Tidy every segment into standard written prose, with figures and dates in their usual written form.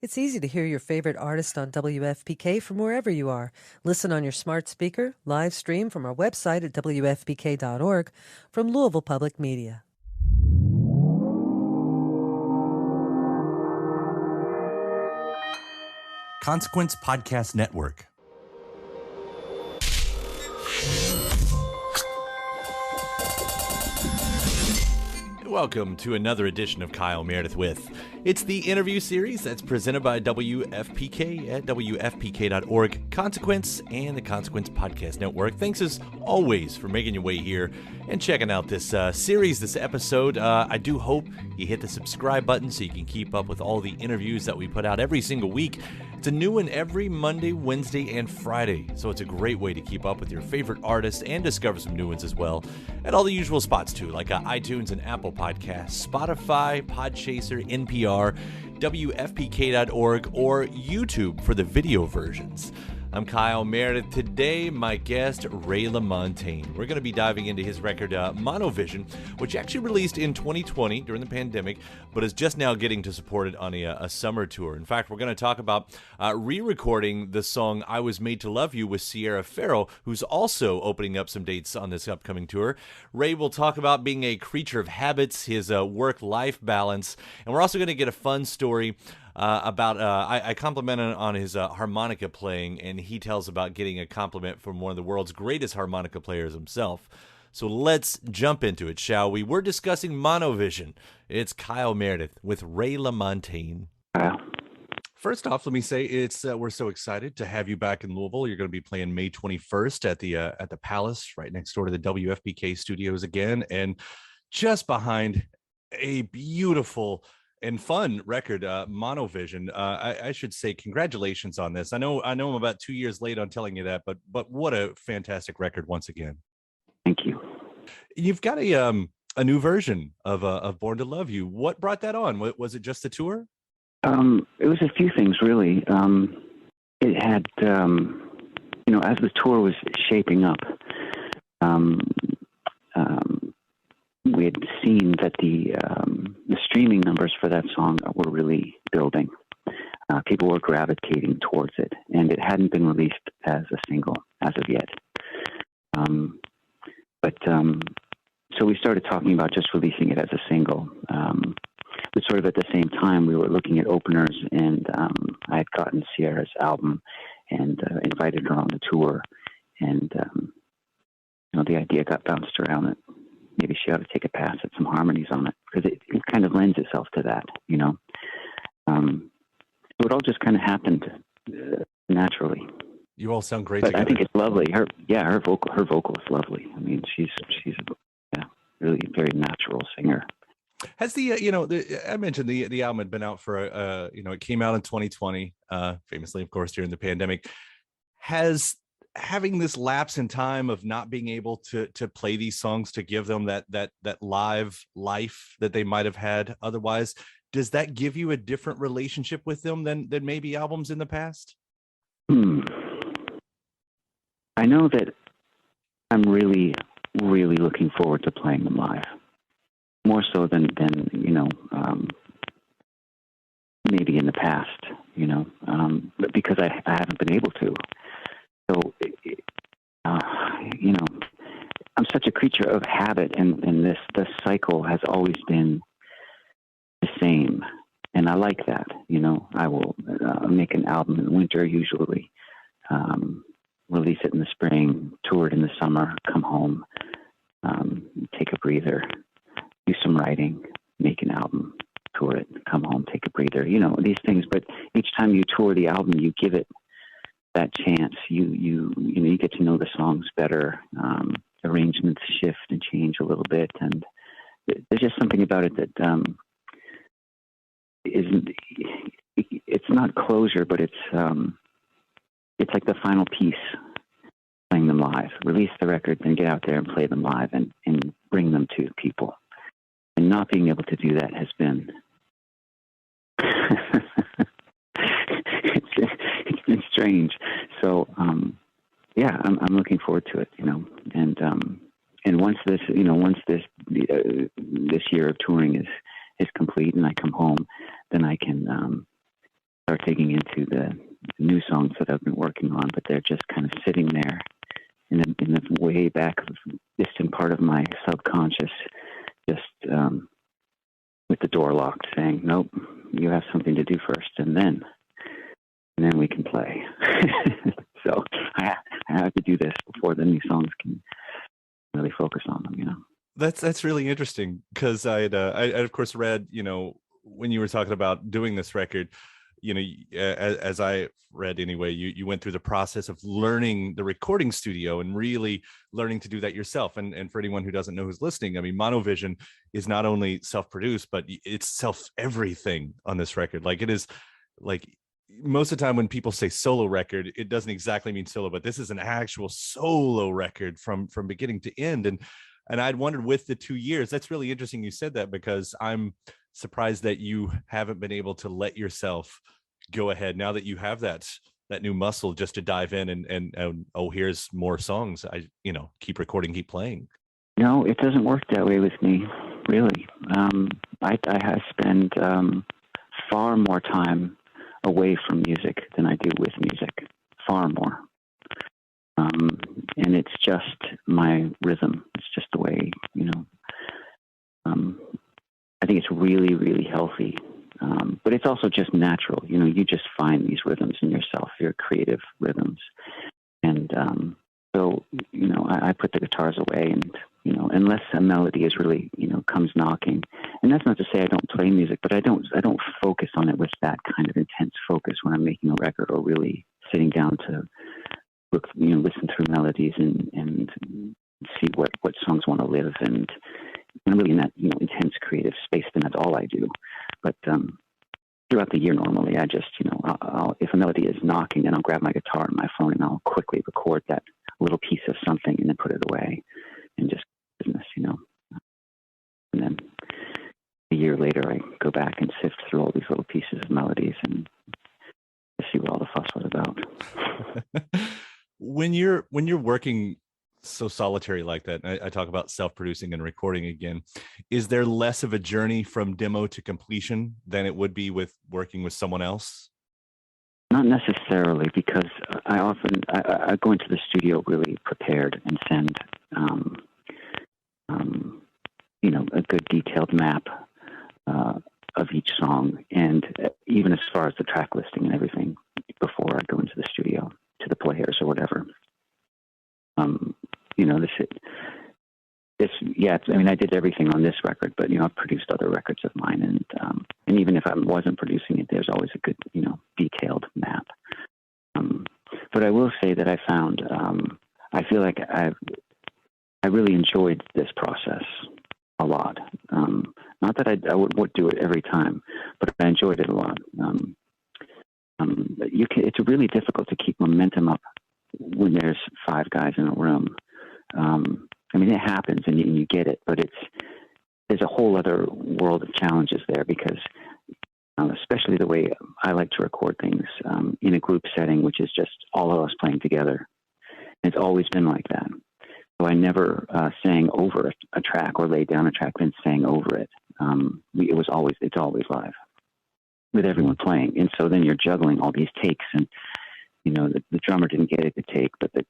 It's easy to hear your favorite artist on WFPK from wherever you are. Listen on your smart speaker, live stream from our website at WFPK.org from Louisville Public Media. Consequence Podcast Network. Welcome to another edition of Kyle Meredith With. It's the interview series that's presented by WFPK at WFPK.org, Consequence, and the Consequence Podcast Network. Thanks as always for making your way here and checking out this series, this episode. I do hope you hit the subscribe button so you can keep up with all the interviews that we put out every single week. It's a new one every Monday, Wednesday, and Friday, so it's a great way to keep up with your favorite artists and discover some new ones as well at all the usual spots too, like iTunes and Apple Podcasts, Spotify, Podchaser, NPR, WFPK.org, or YouTube for the video versions. I'm Kyle Meredith. Today, my guest, Ray Lamontagne. We're going to be diving into his record, Monovision, which actually released in 2020 during the pandemic, but is just now getting to support it on a summer tour. In fact, we're going to talk about re-recording the song I Was Made to Love You with Sierra Ferrell, who's also opening up some dates on this upcoming tour. Ray will talk about being a creature of habits, his work-life balance, and we're also going to get a fun story I complimented on his harmonica playing, and he tells about getting a compliment from one of the world's greatest harmonica players himself. So let's jump into it, shall we? We're discussing Monovision. It's Kyle Meredith with Ray Lamontagne. First off, let me say we're so excited to have you back in Louisville. You're going to be playing May 21st at the Palace, right next door to the WFPK studios again, and just behind a beautiful and fun record, Monovision. I should say congratulations on this. I know I'm about 2 years late on telling you that, but what a fantastic record once again. Thank you. You've got a new version of Born to Love You. What brought that on? Was it just the tour? It was a few things really. It had, as the tour was shaping up, we had seen that the streaming numbers for that song were really building. People were gravitating towards it, and it hadn't been released as a single as of yet. So we started talking about just releasing it as a single. But sort of at the same time, we were looking at openers, and I had gotten Sierra's album and invited her on the tour, and the idea got bounced around that maybe she ought to take a pass at some harmonies on it, because it kind of lends itself to that, So it all just kind of happened naturally. You all sound great but together. I think it's lovely. Her vocal is lovely. I mean, she's really a very natural singer. Has I mentioned the album had been out for it came out in 2020, famously, of course, during the pandemic. Has having this lapse in time of not being able to play these songs to give them that live life that they might have had otherwise, does that give you a different relationship with them than maybe albums in the past? I know that I'm really, really looking forward to playing them live, more so than maybe in the past, but because I haven't been able to. So, I'm such a creature of habit, and this cycle has always been the same, and I like that. I will make an album in the winter, usually, release it in the spring, tour it in the summer, come home, take a breather, do some writing, make an album, tour it, come home, take a breather. These things. But each time you tour the album, you give it that chance. You get to know the songs better. Arrangements shift and change a little bit, and there's just something about it that it's not closure, but it's like the final piece, playing them live. Release the record, then get out there and play them live and bring them to people. And not being able to do that has been it's been strange. So I'm looking forward to it, and once this year of touring is complete and I come home, then I can start digging into the new songs that I've been working on, but they're just kind of sitting there in the way back of distant part of my subconscious, just with the door locked, saying, "Nope, you have something to do first, and then we can play." So I have to do this before the new songs can really focus on them, you know. That's really interesting, because I of course read, when you were talking about doing this record, as I read anyway, you went through the process of learning the recording studio and really learning to do that yourself. And for anyone who doesn't know, who's listening, I mean, Monovision is not only self-produced, but it's self-everything on this record. Like, it is, like, most of the time when people say solo record, it doesn't exactly mean solo, but this is an actual solo record from beginning to end. And I'd wondered, with the 2 years, that's really interesting you said that, because I'm surprised that you haven't been able to let yourself go ahead, now that you have that new muscle, just to dive in and oh, here's more songs. Keep recording, keep playing. No, it doesn't work that way with me, really. I have spent far more time away from music than I do with music, far more. And it's just my rhythm. It's just the way, I think it's really, really healthy. But it's also just natural. You just find these rhythms in yourself, your creative rhythms. And so, I put the guitars away, and, unless a melody is really, comes knocking. And that's not to say I don't play music, but I don't focus on it with that kind of intense focus when I'm making a record, or really sitting down to listen through melodies and see what songs want to live, and I'm really in that intense creative space. Then that's all I do. But throughout the year, normally I just I'll, if a melody is knocking, then I'll grab my guitar and my phone and I'll quickly record that little piece of something and then put it away and just business, And then a year later, I go back and sift through all these little pieces of melodies and see what all the fuss was about. When you're working so solitary like that, and I talk about self-producing and recording again, is there less of a journey from demo to completion than it would be with working with someone else? Not necessarily, because I go into the studio really prepared and send a good detailed map of each song, and even as far as the track listing and everything, before I go into the studio to the players or whatever. I did everything on this record, but I've produced other records of mine, and even if I wasn't producing it, there's always a good detailed map. But I will say that I found I feel like I really enjoyed this process a lot. Not that I would do it every time, but I enjoyed it a lot. It's really difficult to keep momentum up when there's 5 guys in a room. It happens and you get it, but there's a whole other world of challenges there, because especially the way I like to record things in a group setting, which is just all of us playing together. It's always been like that. So I never sang over a track or laid down a track then sang over it. It's always live with everyone playing. And so then you're juggling all these takes, and the drummer didn't get a good take, but the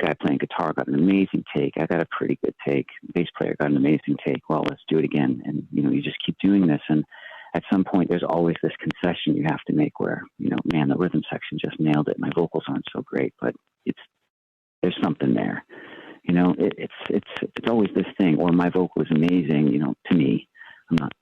guy playing guitar got an amazing take. I got a pretty good take. The bass player got an amazing take. Well, let's do it again. And, you just keep doing this. And at some point, there's always this concession you have to make where, man, the rhythm section just nailed it. My vocals aren't so great, but there's something there. It's always this thing, or my vocal is amazing, to me. I'm not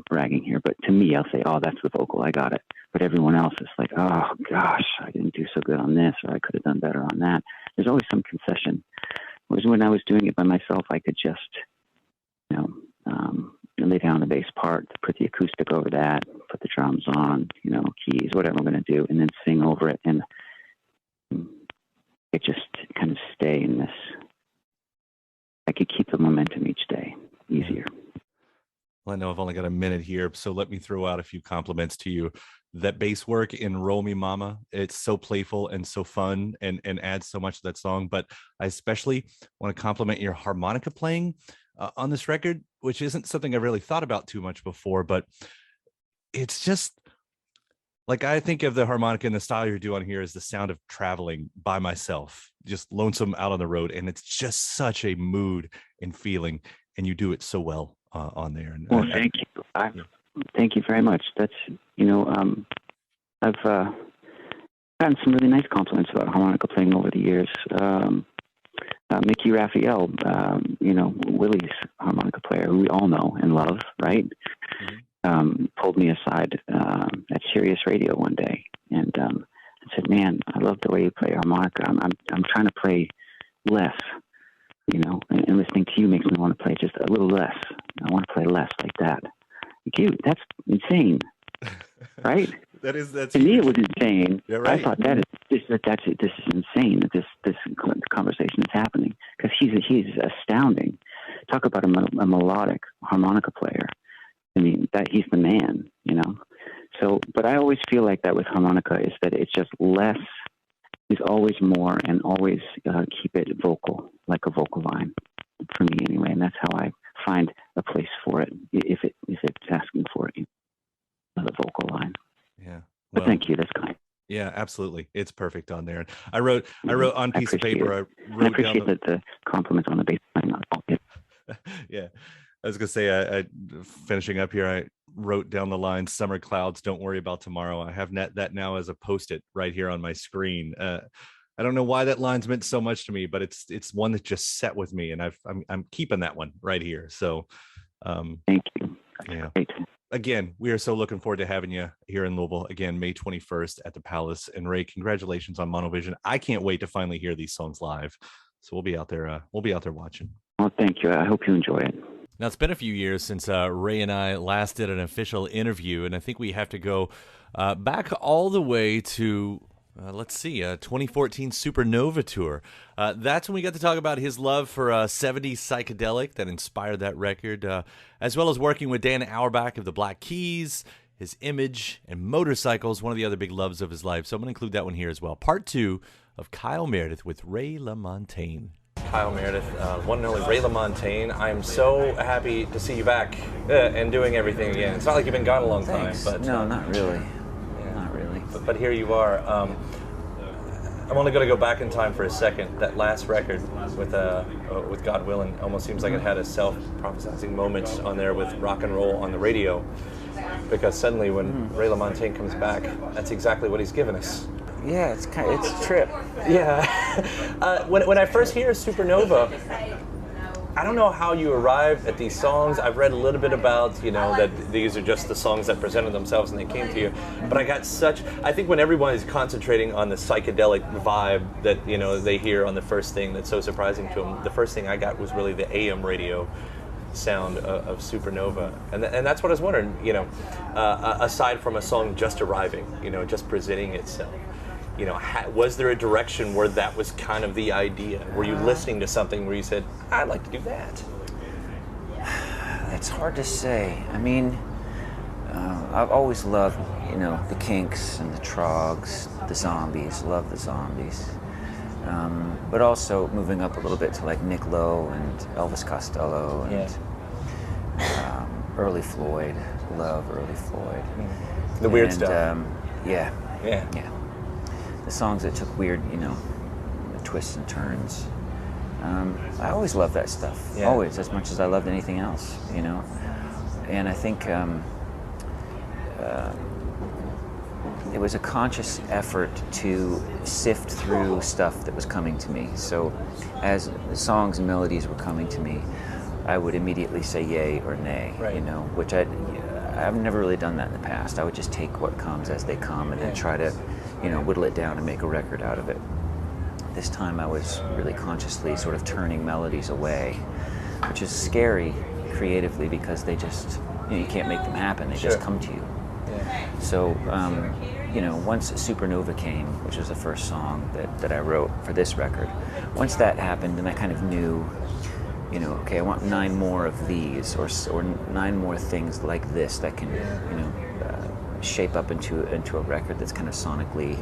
bragging here, but to me, I'll say, oh, that's the vocal, I got it. But everyone else is like, oh gosh, I didn't do so good on this, or I could have done better on that. There's always some concession. Whereas when I was doing it by myself, I could just, lay down the bass part, put the acoustic over that, put the drums on, keys, whatever I'm going to do, and then sing over it. And it just kind of stay in this. I could keep the momentum each day easier. Well, I know I've only got a minute here, so let me throw out a few compliments to you. That bass work in Roll Me Mama, it's so playful and so fun and adds so much to that song. But I especially want to compliment your harmonica playing on this record, which isn't something I've really thought about too much before, but it's just Like, I think of the harmonica and the style you're doing here as the sound of traveling by myself, just lonesome out on the road. And it's just such a mood and feeling. And you do it so well on there. And well, thank you. Thank you very much. That's, I've gotten some really nice compliments about harmonica playing over the years. Mickey Raphael, Willie's harmonica player, who we all know and love, right? Pulled me aside at Sirius Radio one day and said, "Man, I love the way you play harmonica. I'm trying to play less, and listening to you makes me want to play just a little less. I want to play less like that." Dude, that's insane, right? That's to me it was insane. Yeah, right. I thought this is insane that this conversation is happening, because he's astounding. Talk about a melodic harmonica player. I mean, that he's the man, So, but I always feel like that with harmonica, is that it's just less is always more, and always keep it vocal, like a vocal line, for me anyway. And that's how I find a place for it, if it's asking for it, the vocal line. Yeah. Well, but thank you. That's kind. Yeah, absolutely. It's perfect on there. I wrote on piece of paper. I appreciate the compliments on the bass line. Yeah. I was going to say, I finishing up here, I wrote down the line, "Summer clouds, don't worry about tomorrow." I have that now as a Post-it right here on my screen. I don't know why that line's meant so much to me, but it's one that just set with me, and I'm keeping that one right here. So, thank you. Yeah. Great. Again, we are so looking forward to having you here in Louisville again, May 21st at the Palace. And Ray, congratulations on Monovision. I can't wait to finally hear these songs live. So we'll be out there. Watching. Well, thank you. I hope you enjoy it. Now, it's been a few years since Ray and I last did an official interview, and I think we have to go back all the way to, 2014 Supernova tour. That's when we got to talk about his love for 70s psychedelic that inspired that record, as well as working with Dan Auerbach of the Black Keys, his image, and motorcycles, one of the other big loves of his life. So I'm going to include that one here as well. Part 2 of Kyle Meredith with Ray Lamontagne. Kyle Meredith, one and only Ray Lamontagne. I'm so happy to see you back and doing everything again. It's not like you've been gone a long time, but no, not really. Yeah. Not really. But here you are. I'm only going to go back in time for a second. That last record with God Willing almost seems like it had a self-prophesizing moment on there with rock and roll on the radio, because suddenly when Ray Lamontagne comes back, that's exactly what he's given us. Yeah, it's a trip. Yeah. When I first hear Supernova, I don't know how you arrived at these songs. I've read a little bit about, that these are just the songs that presented themselves and they came to you. But I think when everyone is concentrating on the psychedelic vibe that, they hear on the first thing that's so surprising to them, the first thing I got was really the AM radio sound of Supernova. And that's what I was wondering, aside from a song just arriving, just presenting itself. Was there a direction where that was kind of the idea? Were you listening to something where you said, "I'd like to do that"? It's hard to say. I mean, I've always loved, the Kinks and the Trogs, the Zombies. Love the Zombies. But also moving up a little bit to like Nick Lowe and Elvis Costello and early Floyd. Love early Floyd. The weird stuff. Yeah. The songs that took weird, twists and turns. I always loved that stuff. Yeah. Always, as much as I loved anything else, And I think it was a conscious effort to sift through stuff that was coming to me. So as the songs and melodies were coming to me, I would immediately say yay or nay, right. Which I've never really done that in the past. I would just take what comes as they come and then try to, whittle it down and make a record out of it. This time I was really consciously sort of turning melodies away, which is scary creatively because they just, you can't make them happen. They just come to you. Yeah. So, once Supernova came, which was the first song that I wrote for this record, once that happened, and I kind of knew, okay, I want 9 more of these, or 9 more things like this that can, shape up into a record that's kind of sonically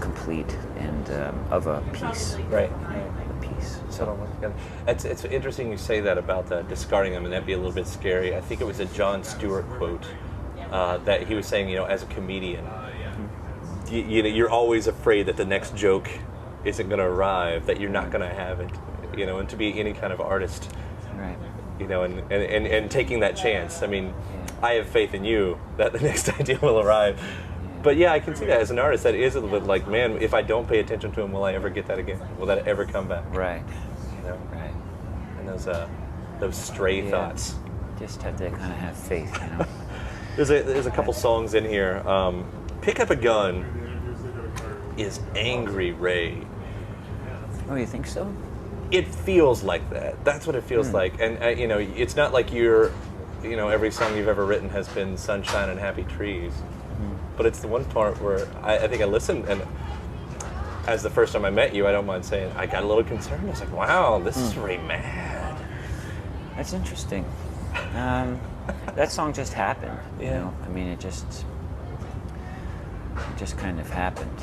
complete and of a piece. Right. A piece. So it's interesting you say that about discarding them, and that'd be a little bit scary. I think it was a Jon Stewart quote that he was saying, as a comedian, you're always afraid that the next joke isn't going to arrive, that you're not going to have it, and to be any kind of artist, Right. and taking that chance. I mean, I have faith in you that the next idea will arrive. But yeah, I can see that as an artist. That is a little bit like, man, if I don't pay attention to him, will I ever get that again? Will that ever come back? Right. Right. And those stray thoughts. Just have to kind of have faith, There's a couple songs in here. Pick Up a Gun is Angry Ray. Oh, you think so? It feels like that. That's what it feels like. And it's not like every song you've ever written has been sunshine and happy trees. But it's the one part where I think I listened, and as the first time I met you, I don't mind saying, I got a little concerned. I was like, wow, this is Ray mad. That's interesting. That song just happened. Yeah. I mean, it just kind of happened,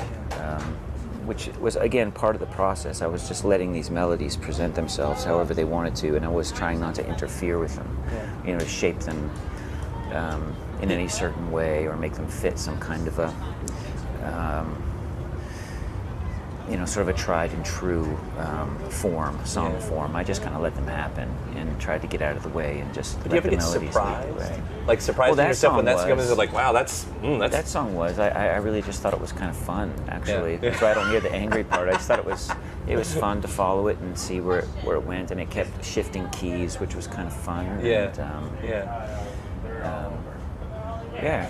which was, again, part of the process. I was just letting these melodies present themselves however they wanted to, and I was trying not to interfere with them, to shape them in any certain way or make them fit some kind of a, sort of a tried and true song form. I just kind of let them happen and tried to get out of the way and just let the melodies lead the way. Like surprising yourself when that comes in, like, wow, that's... That song was. I really just thought it was kind of fun, actually. That's why I don't hear the angry part. I just thought it was fun to follow it and see where it went, and it kept shifting keys, which was kind of fun. It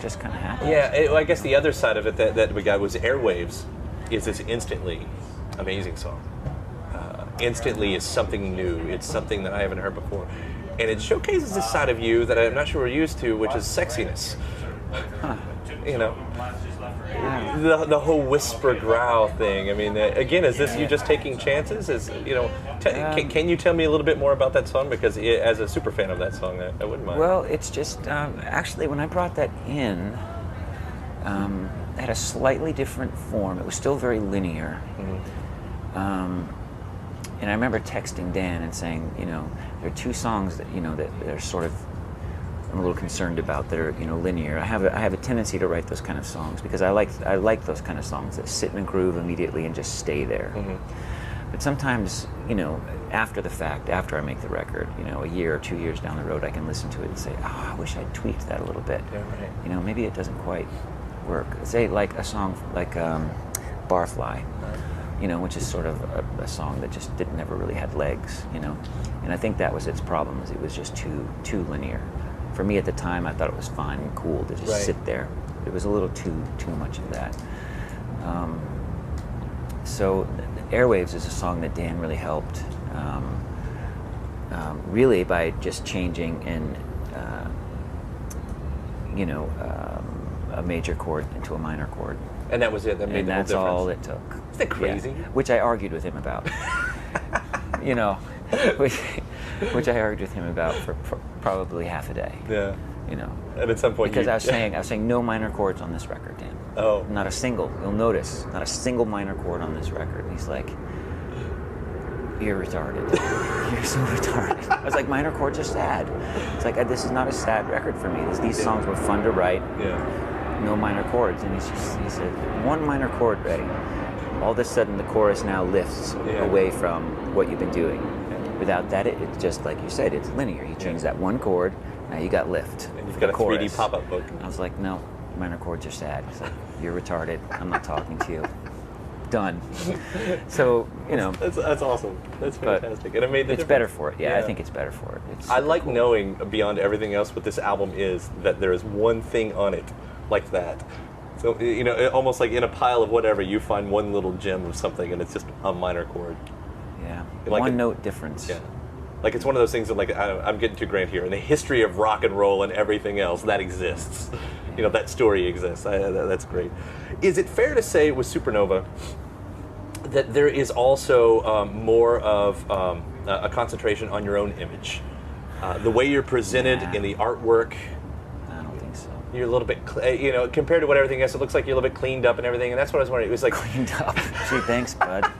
just kind of happened. I guess the other side of it that we got was Airwaves is this instantly amazing song. Instantly is something new. It's something that I haven't heard before. And it showcases this side of you that I'm not sure we're used to, which is sexiness. Huh. The whole whisper growl thing. I mean, again, is this you just taking chances? Can you tell me a little bit more about that song? Because as a super fan of that song, I wouldn't mind. Well, it's just actually when I brought that in, it had a slightly different form. It was still very linear. And I remember texting Dan and saying, there are two songs that that are sort of I'm a little concerned about that are linear. I have a tendency to write those kind of songs because I like those kind of songs that sit in a groove immediately and just stay there. But sometimes after the fact, after I make the record, a year or 2 years down the road, I can listen to it and say, oh, I wish I'd tweaked that a little bit. Maybe it doesn't quite work. Say like a song like Barfly, which is sort of a song that just never really had legs, and I think that was its problem, is it was just too linear. For me at the time, I thought it was fine and cool to just sit there. It was a little too much of that. So Airwaves is a song that Dan really helped, really by just changing a major chord into a minor chord. And that was it. That made and the whole that's difference. all it took. Isn't that crazy? Which I argued with him about. Which I argued with him about for probably half a day. Yeah. And at some point, because I was saying no minor chords on this record, Dan. Oh. Not a single. You'll notice, not a single minor chord on this record. And he's like, "You're retarded. You're so retarded." I was like, "Minor chords are sad." It's like, this is not a sad record for me. These songs were fun to write. No minor chords, and he said, "One minor chord, Ray. All of a sudden, the chorus now lifts away from what you've been doing. Without that, it's just like you said, it's linear. You change that one chord, now you got lift. And you've got a chorus. 3D pop-up book. I was like, no, minor chords are sad. He's like, you're retarded. I'm not talking to you. Done. So, That's awesome. That's fantastic. And it made the it's difference. better for it. Yeah, I think it's better for it. It's I like cool. knowing, beyond everything else, what this album is, that there is one thing on it like that. So, almost like in a pile of whatever, you find one little gem of something, and it's just a minor chord. Yeah, like one note difference. Yeah. Like it's one of those things that, like, I'm getting too grand here. In the history of rock and roll and everything else, that exists. That story exists. That's great. Is it fair to say with Supernova that there is also more of a concentration on your own image? The way you're presented in the artwork? I don't think so. You're a little bit, compared to what everything else, it looks like you're a little bit cleaned up and everything, and that's what I was wondering. It was like... Cleaned up? Gee, thanks, bud.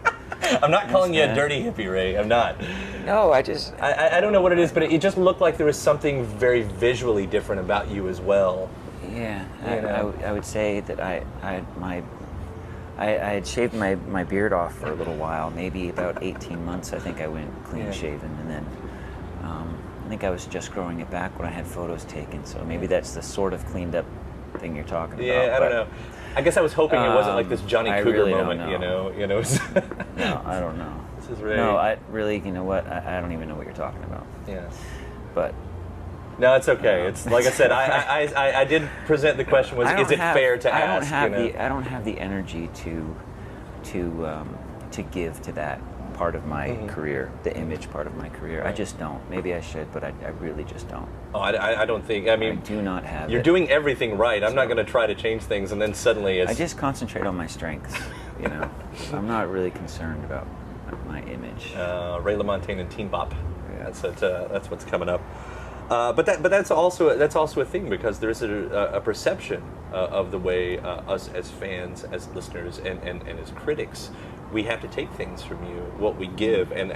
I'm not calling you a dirty hippie, Ray. I'm not. No, I don't know what it is, but it just looked like there was something very visually different about you as well. Yeah, You know? I would say that I had shaved my beard off for a little while, maybe about 18 months. I think I went clean shaven, and then I think I was just growing it back when I had photos taken. So maybe that's the sort of cleaned up thing you're talking about. Yeah, I don't know. I guess I was hoping it wasn't like this Johnny I Cougar really moment, don't you know. No, I don't know. This is really... No, I really, you know what? I don't even know what you're talking about. Yeah. But No, it's okay. It's like I said. I did present the question: was is it fair to ask? I don't have the energy to give to that part of my career, the image part of my career. Right. I just don't. Maybe I should, but I really just don't. Oh, I don't think. I mean, I do not have. You're doing everything right. I'm not going to try to change things, and then suddenly it's. I just concentrate on my strengths. You know, I'm not really concerned about my image. Ray Lamontagne and Teen Bop. Yeah, that's what's coming up. But that's also a thing, because there's a perception of the way us as fans, as listeners, and as critics, we have to take things from you, what we give, and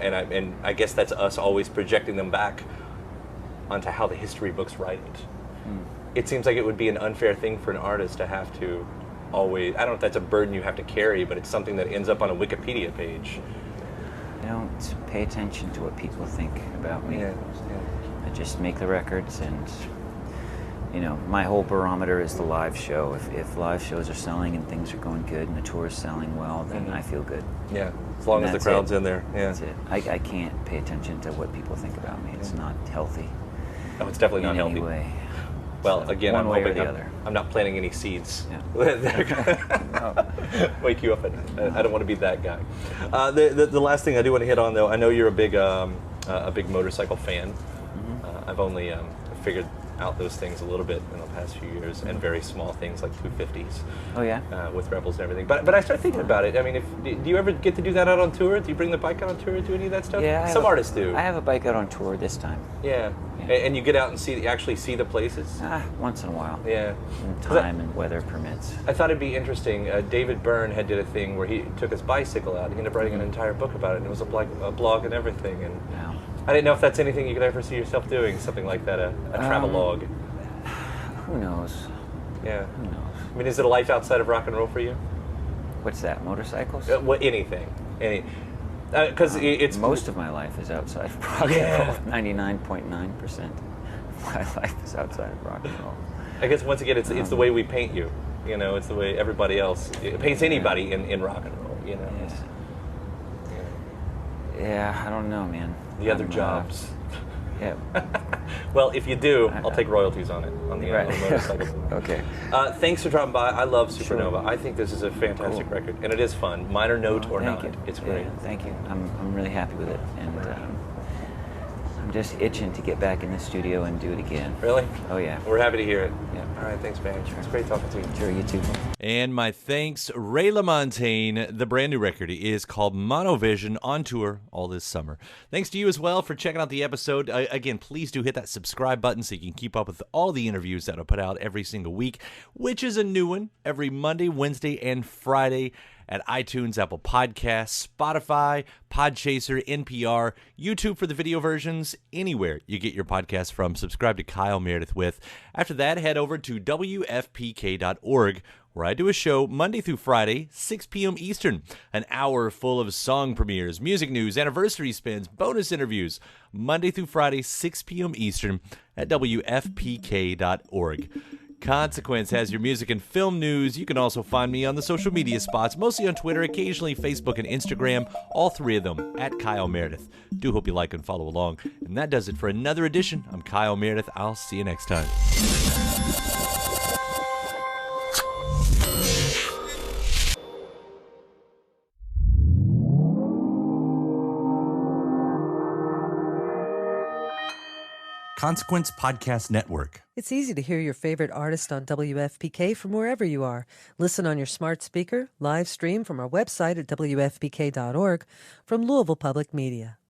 I guess that's us always projecting them back onto how the history books write it. It seems like it would be an unfair thing for an artist to have to always. I don't know if that's a burden you have to carry, but it's something that ends up on a Wikipedia page. I don't pay attention to what people think about me. Yeah. I just make the records, and you know, my whole barometer is the live show. If live shows are selling and things are going good and the tour is selling well, then I feel good. Yeah, as long as the crowd's in there. Yeah, that's it. I can't pay attention to what people think about me. It's not healthy. Oh, it's definitely not healthy. Anyway. Well, So, again, one I'm way or hoping the other. I'm not planting any seeds. Yeah. Wake you up. I don't want to be that guy. The last thing I do want to hit on, though, I know you're a big motorcycle fan. I've only figured out those things a little bit in the past few years, and very small things like 250s. Oh yeah. With Rebels and everything. But I started thinking about it. I mean, do you ever get to do that out on tour? Do you bring the bike out on tour? Do any of that stuff? Yeah. Some artists do. I have a bike out on tour this time. Yeah. And you get out and actually see the places? Once in a while. Yeah. When time and weather permits. I thought it'd be interesting. David Byrne did a thing where he took his bicycle out. He ended up writing an entire book about it, and it was a blog and everything. And Wow. I didn't know if that's anything you could ever see yourself doing, something like that, a travelogue. Who knows? Yeah. Who knows? I mean, is it a life outside of rock and roll for you? What's that? Motorcycles? Anything. Because it's most of my life is outside of rock and roll. 99.9% of my life is outside of rock and roll. I guess once again, it's the way we paint you. You know, it's the way everybody else paints anybody in rock and roll. You know. Yes. Yeah, I don't know, man. The other jobs. Yeah. Well, if you do, I'll take royalties on it, on the motorcycle. Okay. Thanks for dropping by. I love Supernova. Sure. I think this is a fantastic record, and it is fun. Minor note or Thank not, you. it's great. Yeah, thank you. I'm really happy with it, and I'm just itching to get back in the studio and do it again. Really? Oh yeah. We're happy to hear it. Yeah. All right, thanks, man. It's great talking to you. Sure, you too. And my thanks, Ray Lamontagne. The brand new record is called Monovision, on tour all this summer. Thanks to you as well for checking out the episode. Again, please do hit that subscribe button so you can keep up with all the interviews that I put out every single week, which is a new one every Monday, Wednesday, and Friday at iTunes, Apple Podcasts, Spotify, Podchaser, NPR, YouTube for the video versions, anywhere you get your podcasts from. Subscribe to Kyle Meredith with. After that, head over to WFPK.org, where I do a show Monday through Friday, 6 p.m. Eastern. An hour full of song premieres, music news, anniversary spins, bonus interviews. Monday through Friday, 6 p.m. Eastern at WFPK.org. Consequence has your music and film news. You can also find me on the social media spots, mostly on Twitter, occasionally Facebook and Instagram, all three of them at Kyle Meredith. Do hope you like and follow along. And that does it for another edition. I'm Kyle Meredith. I'll see you next time. Consequence Podcast Network. It's easy to hear your favorite artist on WFPK from wherever you are. Listen on your smart speaker, live stream from our website at WFPK.org, from Louisville Public Media.